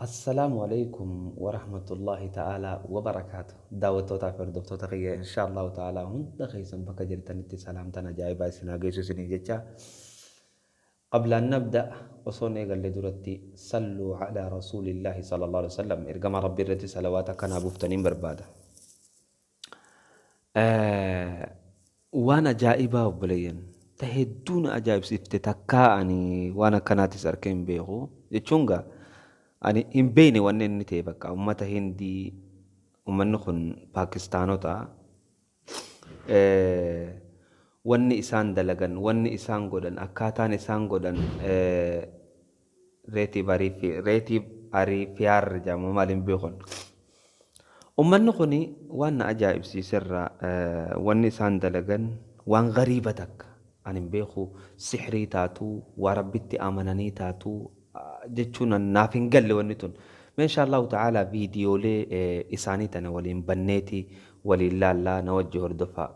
السلام عليكم ورحمة الله تعالى وبركاته دعوة فردوس تقية إن شاء الله تعالى هون دخيسن بك جرتن سلام تنا جايبا سنا جيسو سني جتا قبل أن نبدأ وصوني قال لدرتي صلوا على رسول الله صلى الله عليه وسلم إرجم ربي رتي صلواتك أنا بفتنين بربادة وانا جائبة وبلين تهدون أجايب سفتتكاءني وانا كانت سركين بيغو يتشونغا ani hin beekne wanni inni ta'e bakka uummata hindii uummanni kun paakistaanota wanni isaan dalagan wanni isaan godhan akkaataan isaan godhan reetii ariifiyaar jedhamu maaliin beekon uummanni kun waan na ajaa'ibsiiserra wanni isaan dalagan waan gariiba takka ani hin beeku sixrii taatuu waa rabbitti amananii taatuu jechuun naaf hin galle wanni tun insha Allah ta'ala viidiyoolee isaanii tana waliin banneeti waliin laallaa na wajji hordofaa.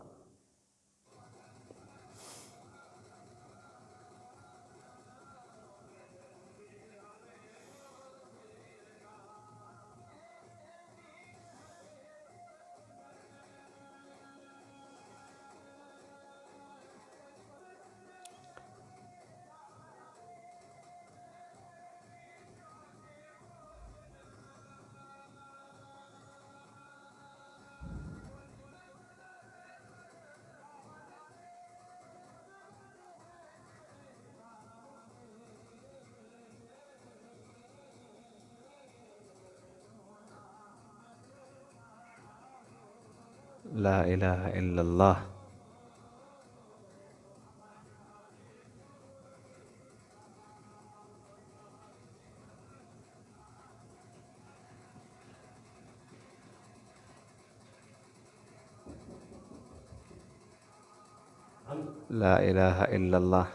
لا إله إلا الله لا إله إلا الله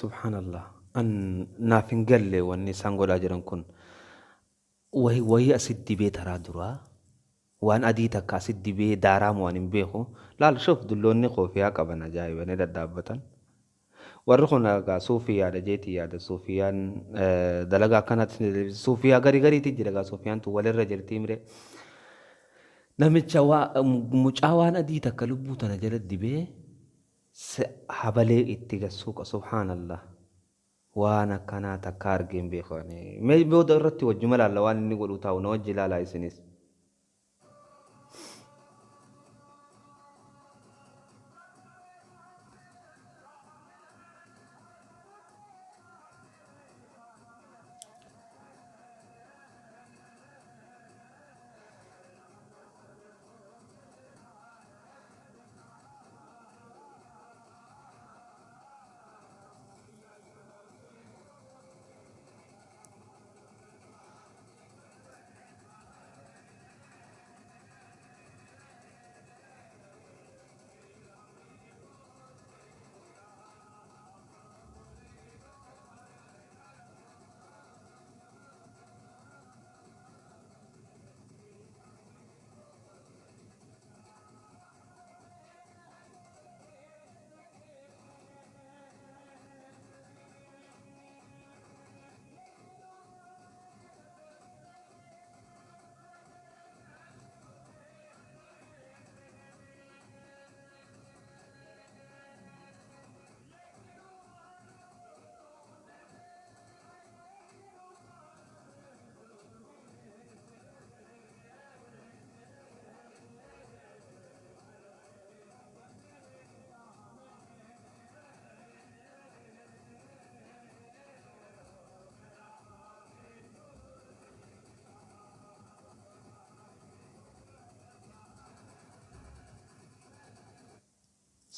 سبحان الله أن نافن قال لي واني سانقول أجرن كن وهي أسد بيت رادرا وان أديتك أسد بيت دارام وان بيخو لا شوف دلوني خوفيا كبنا جاي بني دابتن ورخنا كا صوفيا دجيتي يا صوفيان دلغا كانت صوفيا غري غري تيجي دغا صوفيان تو ولر رجلتي مره نمچوا مچاوان أديتك لبو تنجلد دبي حبلي اتجسوك سبحان الله وانا كانت كارجين بيخواني ما بود رتي وجمل الله وان نقول تاو نوجه لا لا يسنيس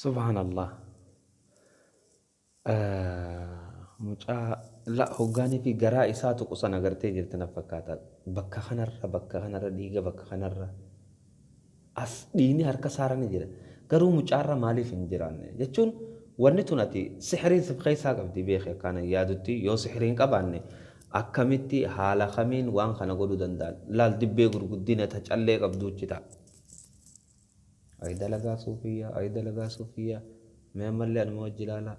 سبحان الله mucaa la hoggaanii fi garaa isaatu qusan agartee jirti na fakkaata bakka kanarra dhiiga bakka kanarra as dhiini harka saaranii jira garuu mucaarra maaliif hin jiraanne jechuun wanni tun ati sixiriin sif keessaa qabdi beekee kana yaadutti yoo sixiriin qabaanne akkamitti haala kamiin waan kana godhuu danda'an laal dibbee gurguddina ta callee qabduuchi ta'a. Ay dalagaa suufiyyaa ay dalagaa suufiyyaa mee ammallee anuma wajji ilaalaa.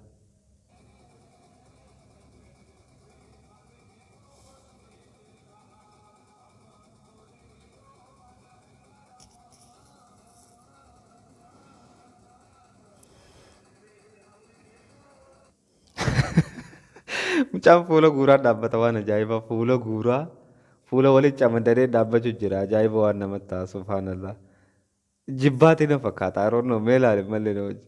Mucaan fuula guuraa dhaabbata waan ajaa'ibaa fuula guuraa fuula walitti camadanii dhaabbachuu jira ajaa'iba waan namatti ta'a subhaanallah. Jibbaati na fakkaata aroonnoo mee ilaali malee na wajji.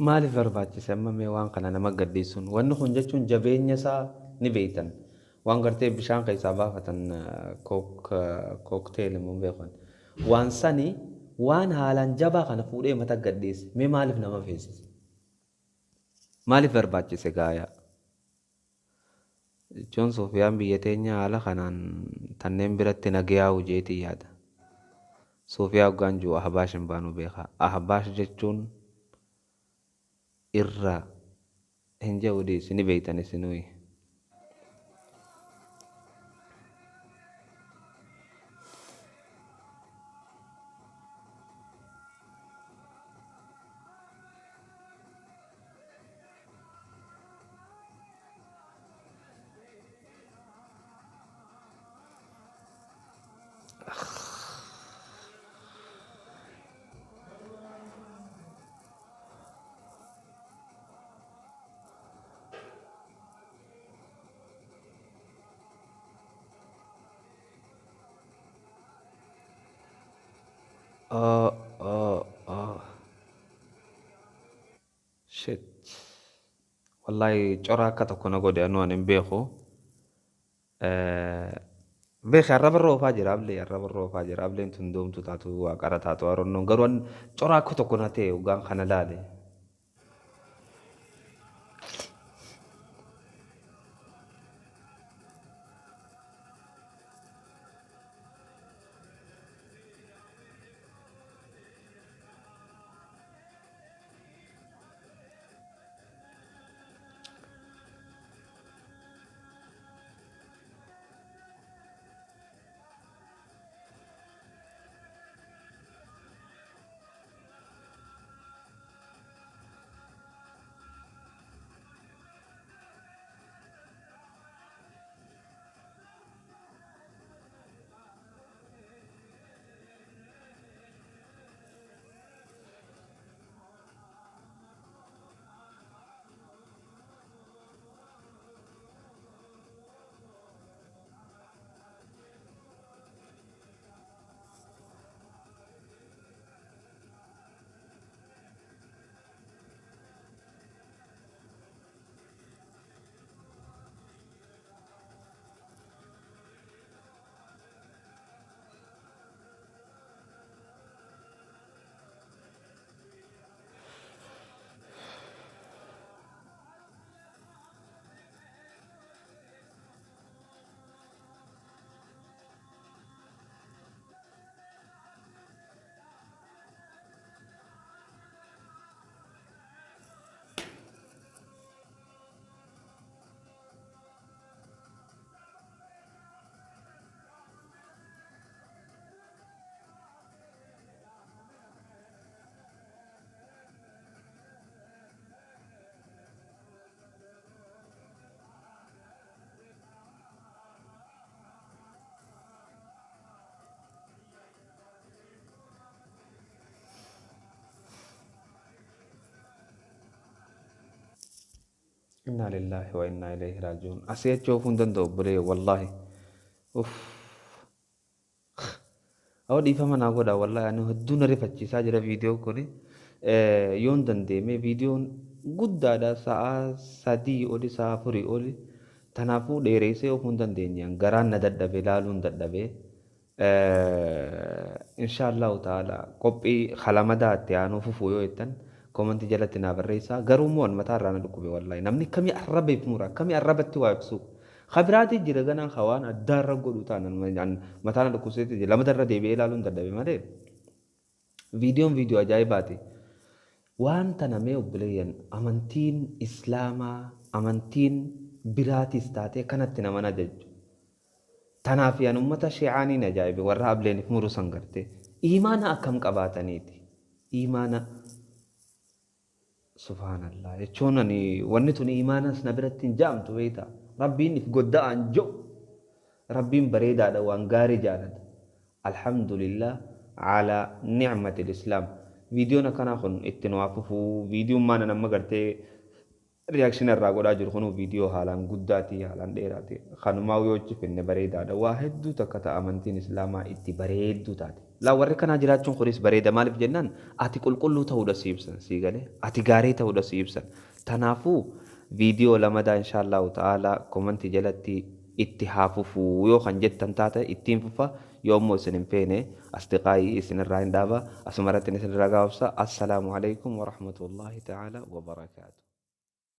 Maaliif barbaachise amma mee waan kana nama gaddisuun wanni kun jechuun jabeenya isaa ni beektan waan gartee bishaan keessaa baafatan kookteeli immoo beekan waan sani waan haalaan jabaa kana fuudhee mata gaddiise mee maaliif nama feesise maaliif barbaachise gaayaa jechuun Soofiyaan biyya teenya haala kanaan tanneen biratti nagayaa hujeetii yaada Soofiyaa hoggaan jiru ahbaash hin baanu beekaa ahbaash jechuun irra hin jedhu isini beektan isinui. Oh, oh, oh. Shit. Wallahi cora akka tokko na godhe anu an hin beeku. Beeki arraba roofaa jira ablee arraba roofaa jira ableen tun doomtu taatu waaqara taatu aronnoon garuu an cora akka tokko na ta'e hoggaan kana laale. إنا لله وإنا إليه راجعون أسيت شوفون دندو بلي والله أوف أو دي فما نقول والله أنا هدونا رفتشي ساجر فيديو كوني يون دندي مي فيديو قد ada sa'a sadii oli sa'a afurii oli tanaafuu dheereessee ofuun dandeenyaan garaan na dadhabe laaluun dadhabe inshaallahu ta'ala qophii halamadaatti aanuu fufuu yoo jettan komantii jalatti naa barreessaa garuu immoo mataa irraa na dhukkube wallahi namni kamii arraba ifmuura kamii arrabatti waa ibsu خبراتي جرا جنا خوان الدار رجل تانا مثلا لكوسيتي لما ترى دي بيلا لون تدبي ما ده فيديو أجايباتي وانت نمي وبليان أمانتين إسلاما أمانتين براتي استاتي كانت تنامنا جج تنافي أن أمتا شيعاني نجايب ورها بلين فمرو سنگرتي إيمانا أكم كباتنيتي إيمانا سبحان الله يچونني ونتوني إيمانا سنبرتين جامتو ويتا ربين قد أنجو ربين بريدا دوان غاري جالد الحمد لله على نعمة الإسلام فيديونا كان أخون اتنواففو فيديو ما نما قرتي رياكشن الراغودا جرخونو فيديو حالان قداتي حالان ديراتي خانماو يوچي فين بريدا دا واحد دو تكتا أمانتين إسلاما اتي بريد دو تاتي لا وركنا جراتشون خوريس بريدا مالف جنان آتي كل تهودا سيبسن سيغالي آتي غاري تهودا سيبسن تنافو فيديو لما دا إن شاء الله تعالى كومنتي جلتي اتحاففو يو خنجت تنتاتا اتنففا يوم سنين فيني أصدقائي سن الراين دابا أسمرتني سن الرقاوسا السلام عليكم ورحمة الله تعالى وبركاته